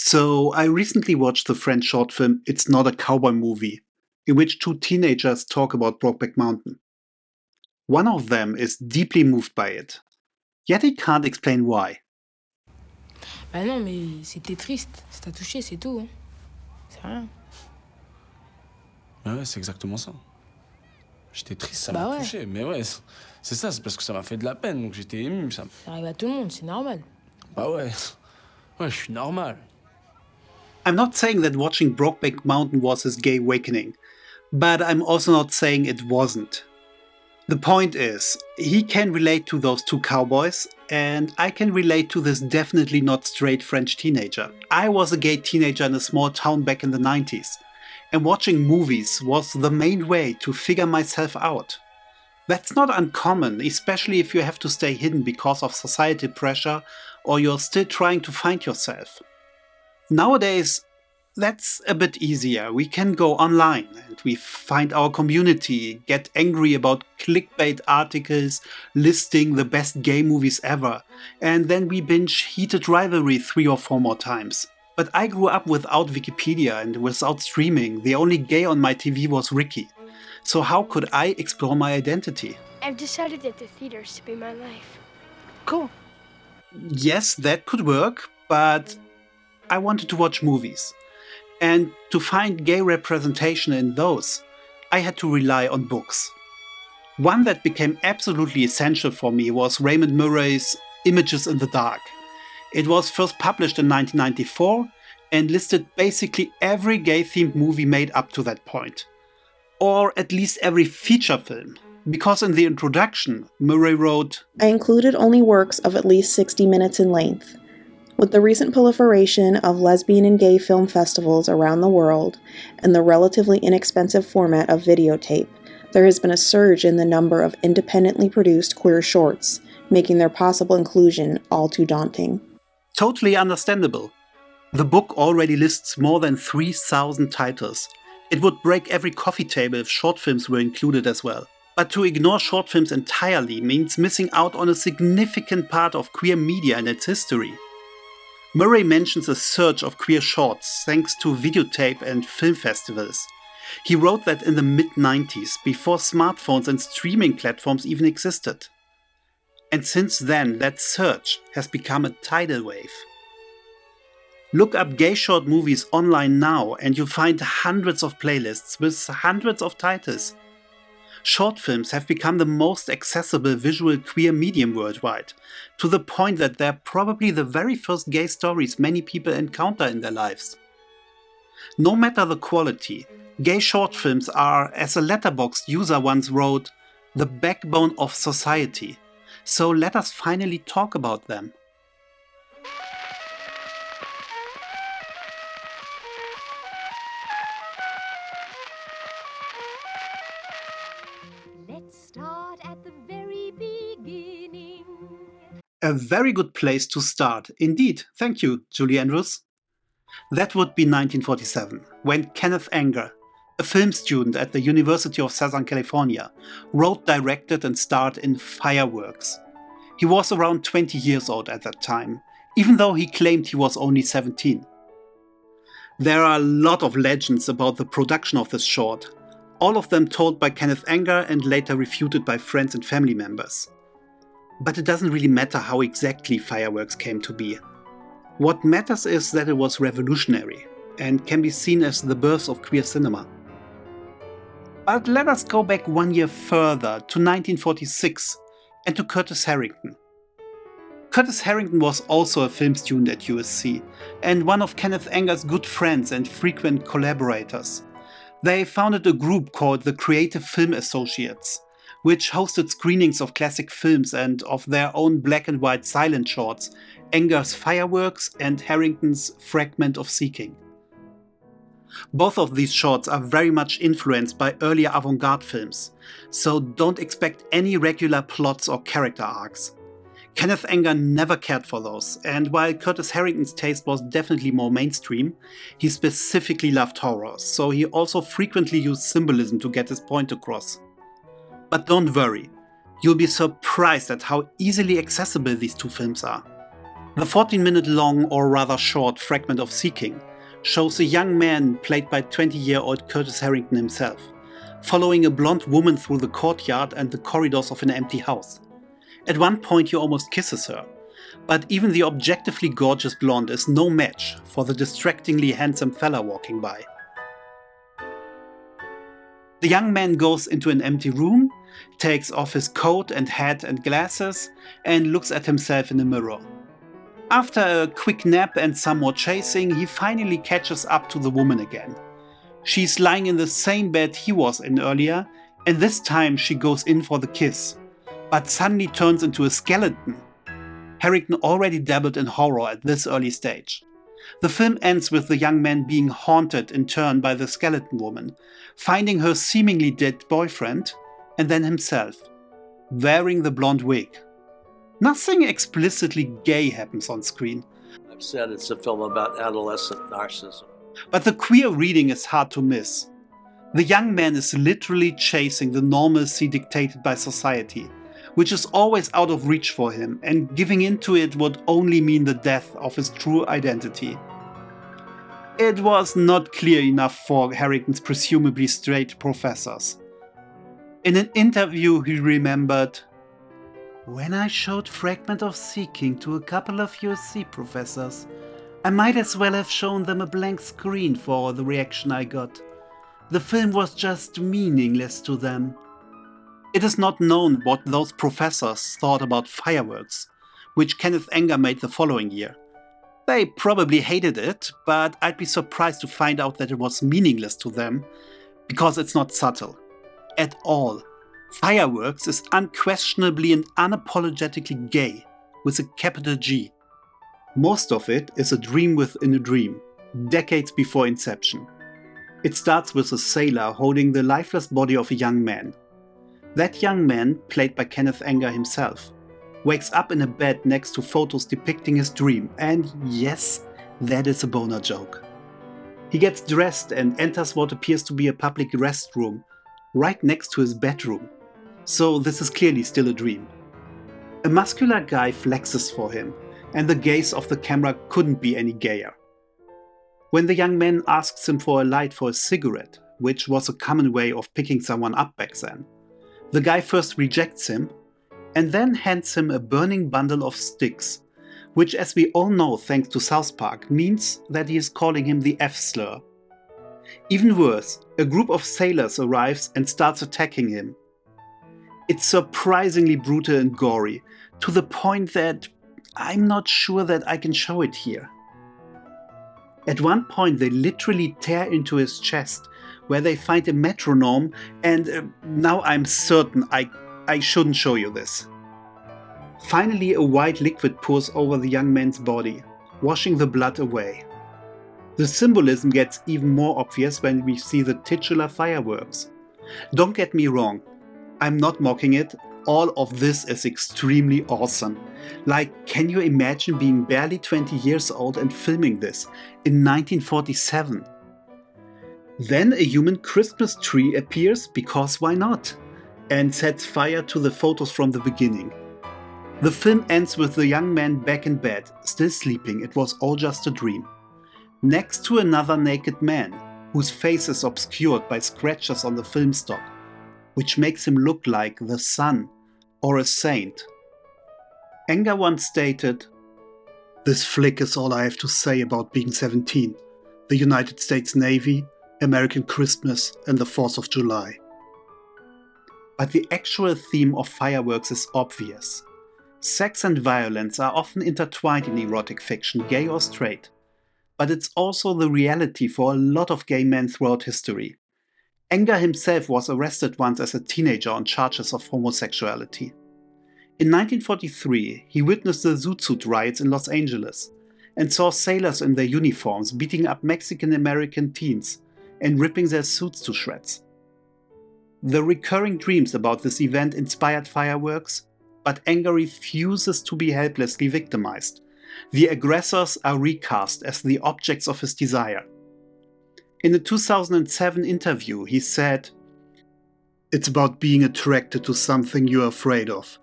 So, I recently watched the French short film It's Not a Cowboy Movie, in which two teenagers talk about Brokeback Mountain. One of them is deeply moved by it, yet he can't explain why. Bah non, mais c'était triste. Ça t'a touché, c'est tout. Hein. C'est rien. Ouais, c'est exactement ça. J'étais triste, ça Bah m'a ouais. touché. Mais ouais, c'est ça, c'est parce que ça m'a fait de la peine, donc j'étais ému. Ça... Ça arrive à tout le monde, c'est normal. Bah ouais, ouais, je suis normal. I'm not saying that watching Brokeback Mountain was his gay awakening, but I'm also not saying it wasn't. The point is, he can relate to those two cowboys, and I can relate to this definitely not straight French teenager. I was a gay teenager in a small town back in the 90s, and watching movies was the main way to figure myself out. That's not uncommon, especially if you have to stay hidden because of societal pressure or you're still trying to find yourself. Nowadays, that's a bit easier. We can go online and we find our community, get angry about clickbait articles listing the best gay movies ever, and then we binge Heated Rivalry 3 or 4 more times. But I grew up without Wikipedia and without streaming. The only gay on my TV was Ricky. So how could I explore my identity? I've decided that the theater's to be my life. Cool. Yes, that could work, but I wanted to watch movies. And to find gay representation in those, I had to rely on books. One that became absolutely essential for me was Raymond Murray's Images in the Dark. It was first published in 1994 and listed basically every gay-themed movie made up to that point. Or at least every feature film. Because in the introduction, Murray wrote, I included only works of at least 60 minutes in length. With the recent proliferation of lesbian and gay film festivals around the world and the relatively inexpensive format of videotape, there has been a surge in the number of independently produced queer shorts, making their possible inclusion all too daunting. Totally understandable. The book already lists more than 3,000 titles. It would break every coffee table if short films were included as well. But to ignore short films entirely means missing out on a significant part of queer media and its history. Murray mentions a surge of queer shorts thanks to videotape and film festivals. He wrote that in the mid-90s, before smartphones and streaming platforms even existed. And since then, that surge has become a tidal wave. Look up gay short movies online now and you'll find hundreds of playlists with hundreds of titles. Short films have become the most accessible visual queer medium worldwide, to the point that they're probably the very first gay stories many people encounter in their lives. No matter the quality, gay short films are, as a Letterboxd user once wrote, the backbone of society. So let us finally talk about them. Let's start at the very beginning. A very good place to start. Indeed. Thank you, Julie Andrews. That would be 1947, when Kenneth Anger, a film student at the University of Southern California, wrote, directed and starred in Fireworks. He was around 20 years old at that time, even though he claimed he was only 17. There are a lot of legends about the production of this short, all of them told by Kenneth Anger and later refuted by friends and family members. But it doesn't really matter how exactly Fireworks came to be. What matters is that it was revolutionary and can be seen as the birth of queer cinema. But let us go back 1 year further to 1946 and to Curtis Harrington. Curtis Harrington was also a film student at USC and one of Kenneth Anger's good friends and frequent collaborators. They founded a group called the Creative Film Associates, which hosted screenings of classic films and of their own black and white silent shorts, Anger's Fireworks and Harrington's Fragment of Seeking. Both of these shorts are very much influenced by earlier avant-garde films, so don't expect any regular plots or character arcs. Kenneth Anger never cared for those, and while Curtis Harrington's taste was definitely more mainstream, he specifically loved horror, so he also frequently used symbolism to get his point across. But don't worry, you'll be surprised at how easily accessible these two films are. The 14-minute long, or rather short, fragment of Seeking shows a young man played by 20-year-old Curtis Harrington himself, following a blonde woman through the courtyard and the corridors of an empty house. At one point he almost kisses her, but even the objectively gorgeous blonde is no match for the distractingly handsome fella walking by. The young man goes into an empty room, takes off his coat and hat and glasses, and looks at himself in a mirror. After a quick nap and some more chasing, he finally catches up to the woman again. She's lying in the same bed he was in earlier, and this time she goes in for the kiss, but suddenly turns into a skeleton. Harrington already dabbled in horror at this early stage. The film ends with the young man being haunted in turn by the skeleton woman, finding her seemingly dead boyfriend, and then himself, wearing the blonde wig. Nothing explicitly gay happens on screen. I've said it's a film about adolescent narcissism. But the queer reading is hard to miss. The young man is literally chasing the normalcy dictated by society, which is always out of reach for him, and giving into it would only mean the death of his true identity. It was not clear enough for Harrington's presumably straight professors. In an interview he remembered, "When I showed Fragment of Seeking to a couple of USC professors, I might as well have shown them a blank screen for the reaction I got. The film was just meaningless to them." It is not known what those professors thought about Fireworks, which Kenneth Anger made the following year. They probably hated it, but I'd be surprised to find out that it was meaningless to them, because it's not subtle. At all. Fireworks is unquestionably and unapologetically gay, with a capital G. Most of it is a dream within a dream, decades before Inception. It starts with a sailor holding the lifeless body of a young man. That young man, played by Kenneth Anger himself, wakes up in a bed next to photos depicting his dream, and yes, that is a boner joke. He gets dressed and enters what appears to be a public restroom, right next to his bedroom. So this is clearly still a dream. A muscular guy flexes for him, and the gaze of the camera couldn't be any gayer. When the young man asks him for a light for a cigarette, which was a common way of picking someone up back then, the guy first rejects him, and then hands him a burning bundle of sticks, which, as we all know thanks to South Park, means that he is calling him the F-slur. Even worse, a group of sailors arrives and starts attacking him. It's surprisingly brutal and gory, to the point that I'm not sure that I can show it here. At one point they literally tear into his chest, where they find a metronome, and now I'm certain I shouldn't show you this. Finally, a white liquid pours over the young man's body, washing the blood away. The symbolism gets even more obvious when we see the titular fireworks. Don't get me wrong, I'm not mocking it, all of this is extremely awesome. Like, can you imagine being barely 20 years old and filming this in 1947? Then a human Christmas tree appears, because why not, and sets fire to the photos from the beginning. The film ends with the young man back in bed, still sleeping, it was all just a dream. Next to another naked man, whose face is obscured by scratches on the film stock, which makes him look like the sun or a saint. Anger once stated, "This flick is all I have to say about being 17, the United States Navy, American Christmas, and the 4th of July. But the actual theme of Fireworks is obvious. Sex and violence are often intertwined in erotic fiction, gay or straight. But it's also the reality for a lot of gay men throughout history. Anger himself was arrested once as a teenager on charges of homosexuality. In 1943, he witnessed the Zoot Suit riots in Los Angeles and saw sailors in their uniforms beating up Mexican-American teens and ripping their suits to shreds. The recurring dreams about this event inspired Fireworks, but Anger refuses to be helplessly victimized. The aggressors are recast as the objects of his desire. In a 2007 interview, he said, "It's about being attracted to something you're afraid of.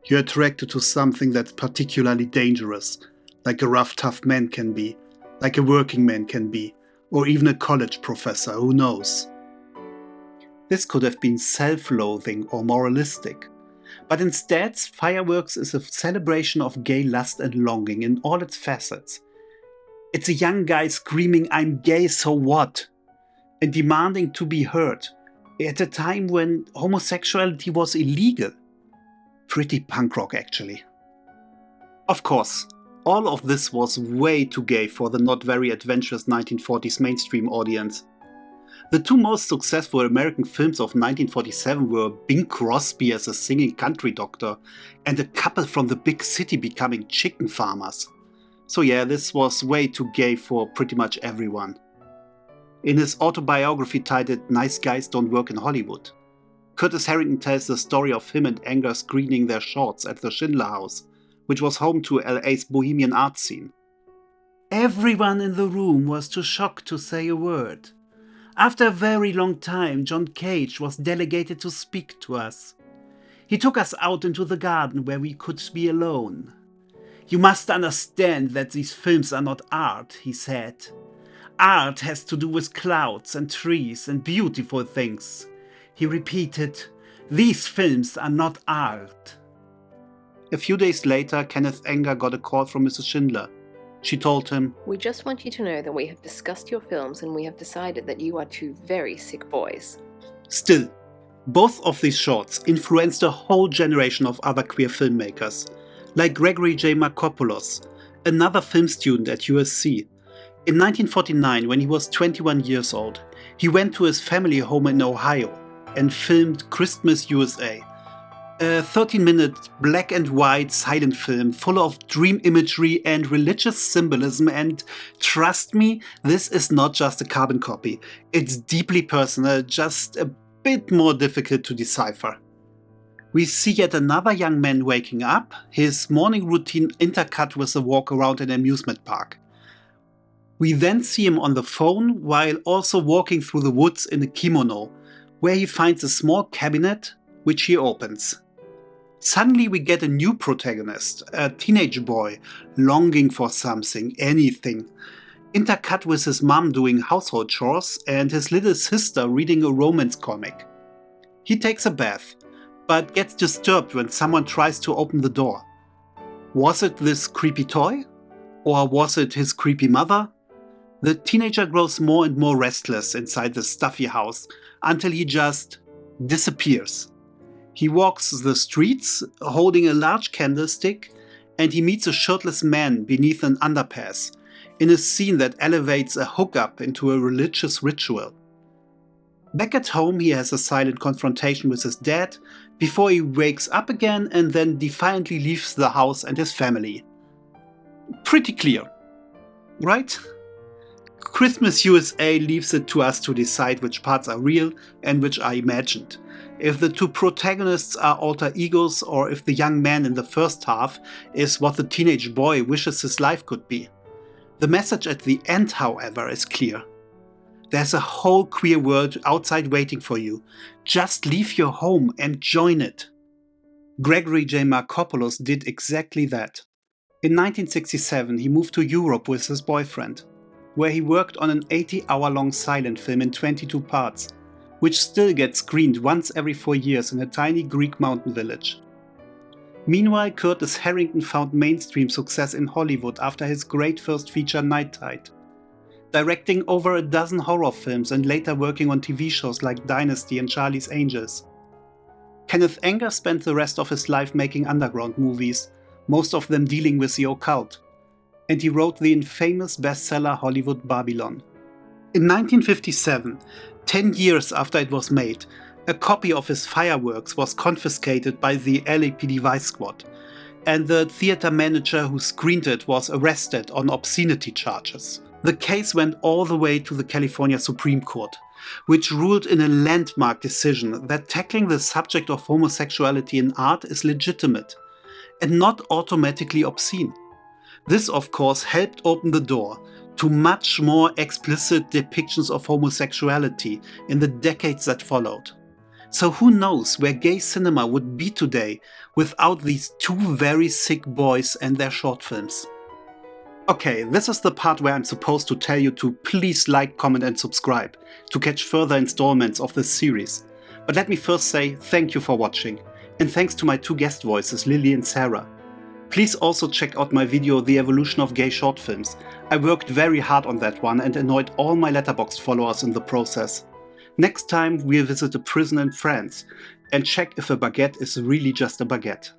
You're attracted to something that's particularly dangerous, like a rough, tough man can be, like a working man can be, or even a college professor, who knows. This could have been self-loathing or moralistic, but instead, Fireworks is a celebration of gay lust and longing in all its facets. It's a young guy screaming, "I'm gay, so what?" and demanding to be heard, at a time when homosexuality was illegal. Pretty punk rock, actually. Of course, all of this was way too gay for the not very adventurous 1940s mainstream audience. The two most successful American films of 1947 were Bing Crosby as a singing country doctor and a couple from the big city becoming chicken farmers. So yeah, this was way too gay for pretty much everyone. In his autobiography titled "Nice Guys Don't Work in Hollywood," Curtis Harrington tells the story of him and Anger screening their shorts at the Schindler House, which was home to LA's bohemian art scene. "Everyone in the room was too shocked to say a word. After a very long time, John Cage was delegated to speak to us. He took us out into the garden where we could be alone. 'You must understand that these films are not art,' he said. 'Art has to do with clouds and trees and beautiful things.' He repeated, 'These films are not art.'" A few days later, Kenneth Anger got a call from Mrs. Schindler. She told him, "We just want you to know that we have discussed your films and we have decided that you are two very sick boys." Still, both of these shorts influenced a whole generation of other queer filmmakers, like Gregory J. Markopoulos, another film student at USC. In 1949, when he was 21 years old, he went to his family home in Ohio and filmed Christmas, USA, a 13-minute black and white silent film full of dream imagery and religious symbolism, and trust me, this is not just a carbon copy. It's deeply personal, just a bit more difficult to decipher. We see yet another young man waking up, his morning routine intercut with a walk around an amusement park. We then see him on the phone while also walking through the woods in a kimono, where he finds a small cabinet, which he opens. Suddenly we get a new protagonist, a teenage boy, longing for something, anything, intercut with his mom doing household chores and his little sister reading a romance comic. He takes a bath, but gets disturbed when someone tries to open the door. Was it this creepy toy? Or was it his creepy mother? The teenager grows more and more restless inside the stuffy house until he just disappears. He walks the streets holding a large candlestick, and he meets a shirtless man beneath an underpass in a scene that elevates a hookup into a religious ritual. Back at home, he has a silent confrontation with his dad before he wakes up again and then defiantly leaves the house and his family. Pretty clear, right? Christmas USA leaves it to us to decide which parts are real and which are imagined. If the two protagonists are alter egos, or if the young man in the first half is what the teenage boy wishes his life could be. The message at the end, however, is clear. There's a whole queer world outside waiting for you. Just leave your home and join it. Gregory J. Markopoulos did exactly that. In 1967, he moved to Europe with his boyfriend, where he worked on an 80-hour-long silent film in 22 parts, which still gets screened once every 4 years in a tiny Greek mountain village. Meanwhile, Curtis Harrington found mainstream success in Hollywood after his great first feature Night Tide, directing over a dozen horror films and later working on TV shows like Dynasty and Charlie's Angels. Kenneth Anger spent the rest of his life making underground movies, most of them dealing with the occult, and he wrote the infamous bestseller Hollywood Babylon. In 1957, 10 years after it was made, a copy of his Fireworks was confiscated by the LAPD Vice Squad, and the theater manager who screened it was arrested on obscenity charges. The case went all the way to the California Supreme Court, which ruled in a landmark decision that tackling the subject of homosexuality in art is legitimate and not automatically obscene. This, of course, helped open the door to much more explicit depictions of homosexuality in the decades that followed. So who knows where gay cinema would be today without these two very sick boys and their short films. Okay, this is the part where I'm supposed to tell you to please like, comment and subscribe to catch further installments of this series. But let me first say thank you for watching, and thanks to my two guest voices, Lily and Sarah. Please also check out my video The Evolution of Gay Short Films. I worked very hard on that one and annoyed all my Letterboxd followers in the process. Next time we'll visit a prison in France and check if a baguette is really just a baguette.